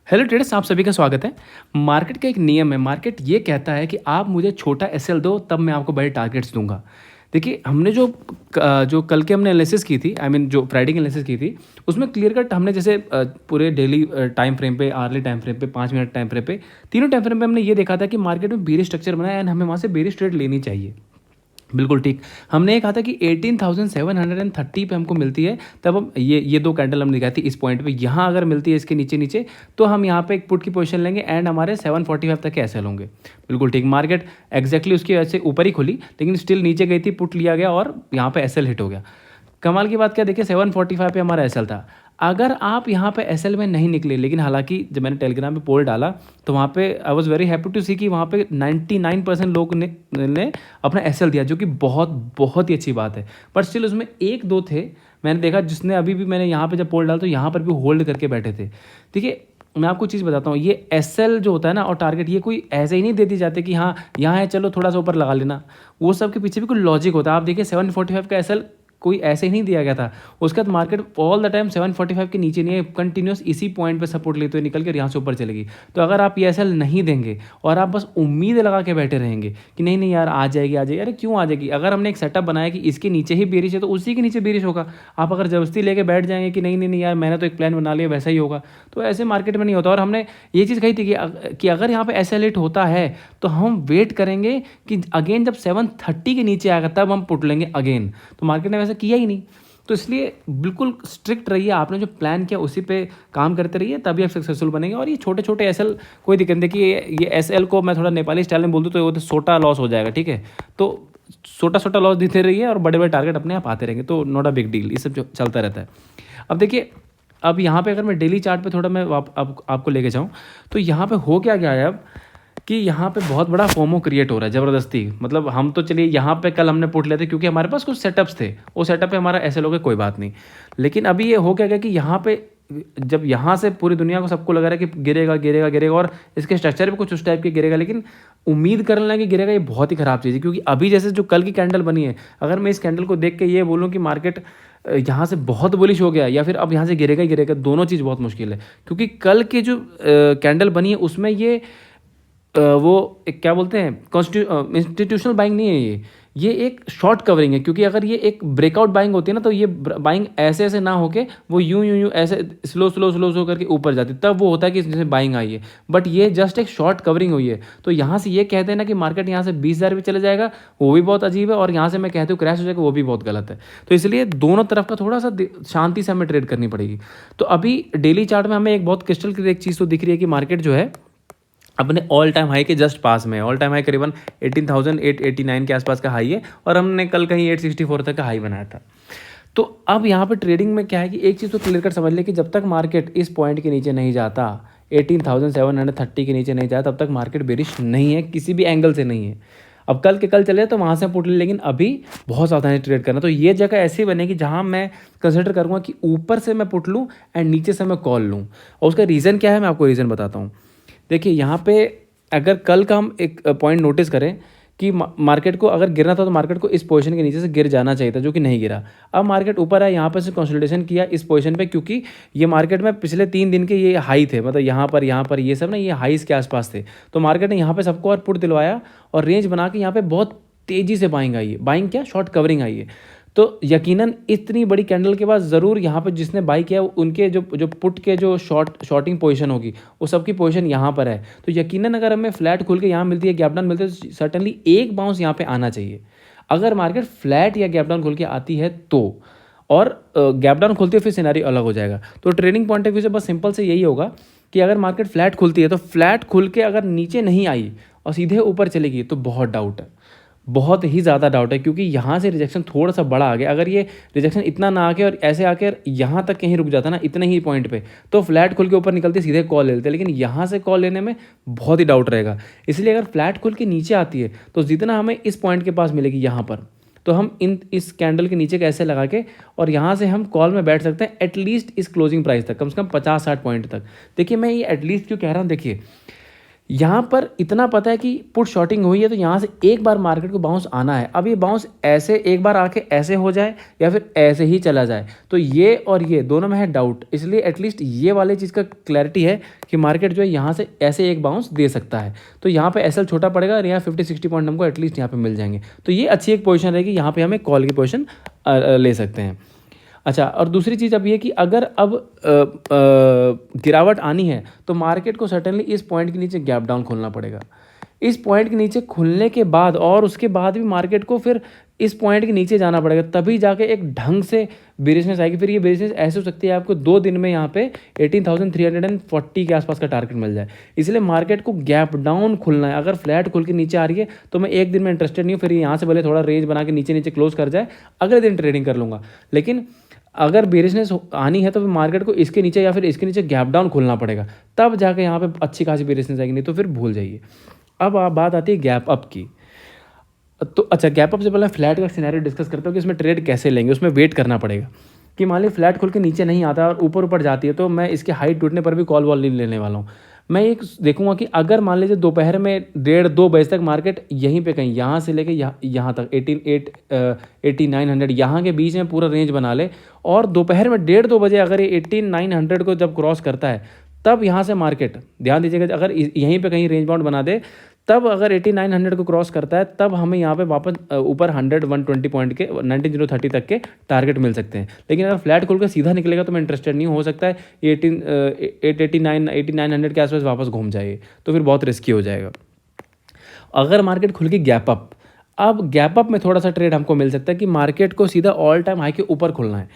Hello traders, आप सभी का स्वागत है। मार्केट का एक नियम है। मार्केट ये कहता है कि आप मुझे छोटा एसएल दो, तब मैं आपको बड़े टारगेट्स दूंगा। देखिए, हमने जो कल के हमने एनालिसिस की थी, जो फ्राइडे की एनालिसिस की थी, उसमें क्लियर कट हमने जैसे पूरे डेली टाइम फ्रेम पे, आर्ली टाइम फ्रेम पे, 5 मिनट टाइम फ्रेम पे, तीनों टाइम फ्रेम पे हमने ये देखा था कि मार्केट में बेरिश स्ट्रक्चर बना है एंड हमें वहाँ से बेरिश ट्रेड लेनी चाहिए। बिल्कुल ठीक। हमने ये कहा था कि 18,730 पे हमको मिलती है, तब हम ये दो कैंडल हमने दिखाई थी इस पॉइंट पे। यहाँ अगर मिलती है इसके नीचे नीचे, तो हम यहाँ पे एक पुट की पोजीशन लेंगे एंड हमारे 745 तक के एसएल होंगे। बिल्कुल ठीक। मार्केट एक्जैक्टली उसकी वजह से ऊपर ही खुली, लेकिन स्टिल नीचे गई थी, पुट लिया गया और यहाँ पे एसएल हिट हो गया। कमाल की बात क्या, देखिए 745 पे हमारा एसएल था। अगर आप यहाँ पे एसएल में नहीं निकले, लेकिन हालांकि जब मैंने टेलीग्राम पे पोल डाला तो वहाँ पे I was very happy to see कि वहाँ पे 99% लोग ने अपना एसएल दिया, जो कि बहुत बहुत ही अच्छी बात है। पर स्टिल उसमें एक दो थे, मैंने देखा जिसने अभी भी, मैंने यहाँ पे जब पोल डाला तो यहाँ पर भी होल्ड करके बैठे थे। देखिए, मैं आपको चीज़ बताता हूँ, ये एसएल जो होता है ना और टारगेट, ये कोई ऐसे ही नहीं दे दी जाते कि हाँ यहाँ है चलो थोड़ा सा ऊपर लगा लेना। वो सब के पीछे भी कोई लॉजिक होता है। आप देखिए 745 का एसएल कोई ऐसे ही नहीं दिया गया था। उसके बाद मार्केट ऑल द टाइम 745 के नीचे नहीं है, कंटिन्यूस इसी पॉइंट पे सपोर्ट लेते हुए निकल कर यहाँ से ऊपर चलेगी। तो अगर आप ये एसएल नहीं देंगे और आप बस उम्मीद लगा के बैठे रहेंगे कि नहीं नहीं यार आ जाएगी आ जाएगी, अरे क्यों आ जाएगी? अगर हमने एक सेटअप बनाया कि इसके नीचे ही बेरिश है तो उसी के नीचे बेरिश होगा। आप अगर जबरदस्ती लेके बैठ जाएंगे कि नहीं नहीं नहीं यार मैंने तो एक प्लान बना लिया वैसा ही होगा, तो ऐसे मार्केट में नहीं होता। और हमने ये चीज़ कही थी कि अगर यहाँ पे एसएल हिट होता है तो हम वेट करेंगे कि अगेन जब 730 के नीचे आएगा तब हम पुट लेंगे अगेन। तो मार्केट ने वैसा किया ही नहीं। तो इसलिए बिल्कुल स्ट्रिक्ट रहिए, आपने जो प्लान किया उसी पे काम करते रहिए, तभी आप सक्सेसफुल बनेंगे। और ये छोटे छोटे एसएल कोई दिक्कत नहीं। देखिए, ये एसएल को मैं थोड़ा नेपाली स्टाइल में बोल दूँ तो वो तो छोटा लॉस हो जाएगा, ठीक है? तो छोटा छोटा लॉस देते रहिए और बड़े बड़े टारगेट अपने आप आते रहेंगे, तो नॉट अ बिग डील। ये सब जो चलता रहता है। अब देखिए, अब यहाँ पे अगर मैं डेली चार्ट पे थोड़ा मैं आपको लेके जाऊँ, तो यहाँ पे हो क्या गया है अब कि यहाँ पे बहुत बड़ा फोमो क्रिएट हो रहा है ज़बरदस्ती। मतलब हम तो चलिए यहाँ पे कल हमने पुट लेते क्योंकि हमारे पास कुछ सेटअप्स थे, वो सेटअप पे हमारा ऐसे लोग कोई बात नहीं। लेकिन अभी ये हो क्या गया कि यहाँ पे जब यहाँ से पूरी दुनिया को सबको लग रहा है कि गिरेगा गिरेगा गिरेगा और इसके स्ट्रक्चर भी कुछ उस टाइप के गिरेगा, लेकिन उम्मीद करने लगे गिरेगा, ये बहुत ही ख़राब चीज़ है। क्योंकि अभी जैसे जो कल की कैंडल बनी है, अगर मैं इस कैंडल को देख के ये बोलूँ कि मार्केट यहाँ से बहुत बुलिश हो गया या फिर अब यहाँ से गिरेगा ही गिरेगा, दोनों चीज़ बहुत मुश्किल है। क्योंकि कल की जो कैंडल बनी है उसमें ये वो एक क्या बोलते हैं, इंस्टीट्यूशनल बाइंग नहीं है ये एक शॉर्ट कवरिंग है। क्योंकि अगर ये एक ब्रेकआउट बाइंग होती है ना, तो ये बाइंग ऐसे ऐसे ना होके वो यूं ऐसे स्लो स्लो स्लो स्लो करके ऊपर जाती है, तब वो होता है कि इसमें बाइंग आई है। बट ये जस्ट एक शॉर्ट कवरिंग हुई है। तो यहाँ से ये कहते हैं ना कि मार्केट यहाँ से 20,000 भी चले जाएगा, वो भी बहुत अजीब है। और यहाँ से मैं कहती हूँ क्रैश हो जाएगा, वो भी बहुत गलत है। तो इसलिए दोनों तरफ का थोड़ा सा शांति से हमें ट्रेड करनी पड़ेगी। तो अभी डेली चार्ट में हमें एक बहुत क्रिस्टल क्लियर एक चीज़ तो दिख रही है कि मार्केट जो है अपने ऑल टाइम हाई के जस्ट पास में है। ऑल टाइम हाई करीबन 18,889 के आसपास का हाई है और हमने कल कहीं 864 तक का हाई बनाया था। तो अब यहाँ पे ट्रेडिंग में क्या है कि एक चीज़ तो क्लियर कर समझ ले कि जब तक मार्केट इस पॉइंट के नीचे नहीं जाता, 18,730 के नीचे नहीं जाता, तब तक मार्केट बेरिश नहीं है, किसी भी एंगल से नहीं है। अब कल के कल चले तो वहाँ से पुट ले, लेकिन अभी बहुत सावधानी ट्रेड करना। तो ये जगह ऐसी बनेगी जहाँ मैं कंसिडर करूँगा कि ऊपर से मैं पुट लूँ एंड नीचे से मैं कॉल लूँ। और उसका रीज़न क्या है, मैं आपको रीज़न बताता हूँ। देखिए, यहाँ पे अगर कल का हम एक पॉइंट नोटिस करें कि मार्केट को अगर गिरना था तो मार्केट को इस पोजीशन के नीचे से गिर जाना चाहिए था, जो कि नहीं गिरा। अब मार्केट ऊपर है, यहाँ पर से कंसोलिडेशन किया इस पोजीशन पे, क्योंकि ये मार्केट में पिछले 3 दिन के ये हाई थे। मतलब यहाँ पर ये सब ना, ये हाईस के आसपास थे। तो मार्केट ने यहाँ पे सबको और पुट दिलवाया और रेंज बना के यहाँ पे बहुत तेज़ी से बाइंग आई है। बाइंग क्या, शॉर्ट कवरिंग आई है। तो यकीनन इतनी बड़ी कैंडल के बाद ज़रूर यहाँ पे जिसने बाई किया उनके जो पुट के जो शॉर्टिंग पोजीशन होगी, वो सबकी पोजीशन यहाँ पर है। तो यकीनन अगर हमें फ्लैट खुल के यहाँ मिलती है, गैप डाउन मिलती है, तो सर्टनली एक बाउंस यहाँ पे आना चाहिए। अगर मार्केट फ्लैट या गैप डाउन खुल के आती है तो, और गैप डाउन खुलती है फिर सिनेरियो अलग हो जाएगा। तो ट्रेडिंग पॉइंट ऑफ व्यू से बस सिंपल से यही होगा कि अगर मार्केट फ्लैट खुलती है तो फ्लैट खुल के अगर नीचे नहीं आई और सीधे ऊपर चलेगी तो बहुत डाउट है, बहुत ही ज़्यादा डाउट है। क्योंकि यहाँ से रिजेक्शन थोड़ा सा बड़ा आ गया। अगर ये रिजेक्शन इतना ना आके और ऐसे आकर यहाँ तक कहीं रुक जाता ना इतने ही पॉइंट पे, तो फ्लैट खुल के ऊपर निकलते सीधे कॉल ले लेते। लेकिन यहाँ से कॉल लेने में बहुत ही डाउट रहेगा। इसलिए अगर फ्लैट खुल के नीचे आती है तो जितना हमें इस पॉइंट के पास मिलेगी यहाँ पर, तो हम इस कैंडल के नीचे कैसे लगा के और यहाँ से हम कॉल में बैठ सकते हैं एटलीस्ट इस क्लोजिंग प्राइस तक, कम से कम 50-60 पॉइंट तक। देखिए, मैं ये एटलीस्ट क्यों कह रहा हूँ, देखिए यहाँ पर इतना पता है कि पुट शॉर्टिंग हुई है तो यहाँ से एक बार मार्केट को बाउंस आना है। अब ये बाउंस ऐसे एक बार आके ऐसे हो जाए या फिर ऐसे ही चला जाए, तो ये और ये दोनों में है डाउट। इसलिए एटलीस्ट ये वाले चीज़ का क्लैरिटी है कि मार्केट जो है यहाँ से ऐसे एक बाउंस दे सकता है। तो यहाँ पे एसएल छोटा पड़ेगा और यहाँ 50-60 पॉइंट हमको एटलीस्ट यहाँ पे मिल जाएंगे। तो ये अच्छी एक पोजीशन रहेगी, यहाँ पे हमें कॉल की पोजीशन ले सकते हैं। अच्छा, और दूसरी चीज़ अब ये कि अगर अब गिरावट आनी है तो मार्केट को सर्टेनली इस पॉइंट के नीचे गैप डाउन खोलना पड़ेगा। इस पॉइंट के नीचे खुलने के बाद और उसके बाद भी मार्केट को फिर इस पॉइंट के नीचे जाना पड़ेगा, तभी जाके एक ढंग से बेरिशनेस आएगी। फिर ये बेरिशनेस ऐसे हो सकती है आपको 2 दिन में यहाँ पे 18,340 के आसपास का टारगेट मिल जाए। इसलिए मार्केट को गैप डाउन खुलना है। अगर फ्लैट खुल के नीचे आ रही है तो मैं एक दिन में इंटरेस्टेड नहीं हूँ, फिर यहाँ से भले थोड़ा रेंज बना के नीचे नीचे क्लोज कर जाए, अगले दिन ट्रेडिंग कर लूँगा। लेकिन अगर बेरिशनेस आनी है तो फिर मार्केट को इसके नीचे या फिर इसके नीचे गैप डाउन खुलना पड़ेगा, तब जाके यहाँ पे अच्छी खासी बेरिशनेस आएगी, नहीं तो फिर भूल जाइए। अब आप बात आती है गैप अप की। तो अच्छा, गैप अप से पहले फ्लैट का सिनेरियो डिस्कस करते हो कि इसमें ट्रेड कैसे लेंगे। उसमें वेट करना पड़ेगा कि मान ली फ्लैट खुल के नीचे नहीं आता और ऊपर ऊपर जाती है, तो मैं इसके हाइट टूटने पर भी कॉल वॉल नहीं लेने वाला हूँ। मैं एक देखूंगा कि अगर मान लीजिए दोपहर में 1:30-2 बजे तक मार्केट यहीं पे कहीं यहाँ से लेके यहाँ तक 8900 यहाँ के बीच में पूरा रेंज बना ले, और दोपहर में 1:30-2 बजे अगर ये 8900 को जब क्रॉस करता है, तब यहाँ से मार्केट, ध्यान दीजिएगा, अगर यहीं पे कहीं रेंज बाउंड बना दे, तब अगर 8900 को क्रॉस करता है, तब हमें यहाँ पे वापस ऊपर 120 पॉइंट के 19030 तक के टारगेट मिल सकते हैं। लेकिन अगर फ्लैट खोल कर सीधा निकलेगा तो मैं इंटरेस्टेड नहीं, हो सकता है 8900 के आसपास वापस घूम जाए, तो फिर बहुत रिस्की हो जाएगा। अगर मार्केट खुल गई गैप अप, अब गैप अप में थोड़ा सा ट्रेड हमको मिल सकता है कि मार्केट को सीधा ऑल टाइम हाई के ऊपर खुलना है।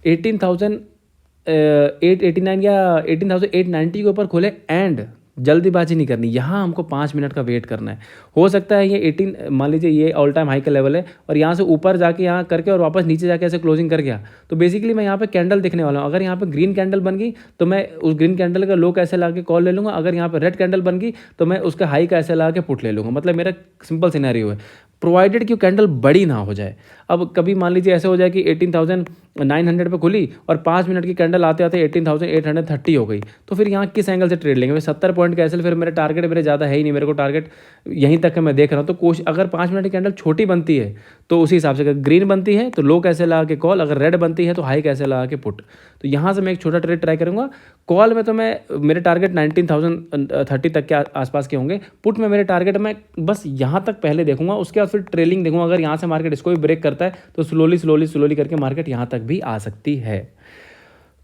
18,889 या 18,890 के ऊपर खोले, एंड जल्दीबाजी नहीं करनी। यहाँ हमको 5 मिनट का वेट करना है। हो सकता है ये 18, मान लीजिए ये ऑल टाइम हाई का लेवल है और यहाँ से ऊपर जाके यहाँ करके और वापस नीचे जाके ऐसे क्लोजिंग कर गया, तो बेसिकली मैं यहाँ पे कैंडल देखने वाला हूँ। अगर यहाँ पे ग्रीन कैंडल बन गई तो मैं उस ग्रीन कैंडल का लो कैसे ला के कॉल ले लूँगा। अगर यहाँ पे रेड कैंडल बन गई तो मैं उसका हाई का ऐसे ला के पुट ले लूँगा। मतलब मेरा सिंपल सिनेरियो है, प्रोवाइडेड कि कैंडल बड़ी ना हो जाए। अब कभी मान लीजिए ऐसे हो जाए कि 18,900 पे खुली और 5 मिनट की कैंडल आते आते 18,830 हो गई, तो फिर यहाँ किस एंगल से ट्रेड लेंगे। 70 पॉइंट कैसे, फिर मेरे टारगेट मेरे ज़्यादा है ही नहीं, मेरे को टारगेट यहीं तक है मैं देख रहा हूँ। तो कोशिश, अगर 5 मिनट की कैंडल छोटी बनती है तो उसी हिसाब से, अगर ग्रीन बनती है तो लो कैसे लगा के कॉल, अगर रेड बनती है तो हाई कैसे लगा के पुट। तो यहाँ से मैं एक छोटा ट्रेड ट्राई करूँगा। कॉल में तो मैं, मेरे टारगेट 19,030 तक के आसपास के होंगे। पुट में मेरे टारगेट मैं बस यहाँ तक पहले देखूंगा, उसके बाद फिर ट्रेलिंग देखूंगा। अगर यहाँ से मार्केट इसको भी ब्रेक करता है तो स्लोली करके मार्केट यहाँ तक भी आ सकती है।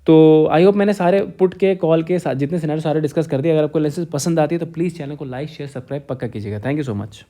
तो आई होप मैंने सारे पुट के कॉल के साथ जितने सिनेरियो सारे डिस्कस कर दिए। अगर आपको एनालिसिस पसंद आती है तो प्लीज़ चैनल को लाइक शेयर सब्सक्राइब पक्का कीजिएगा। Thank you so much.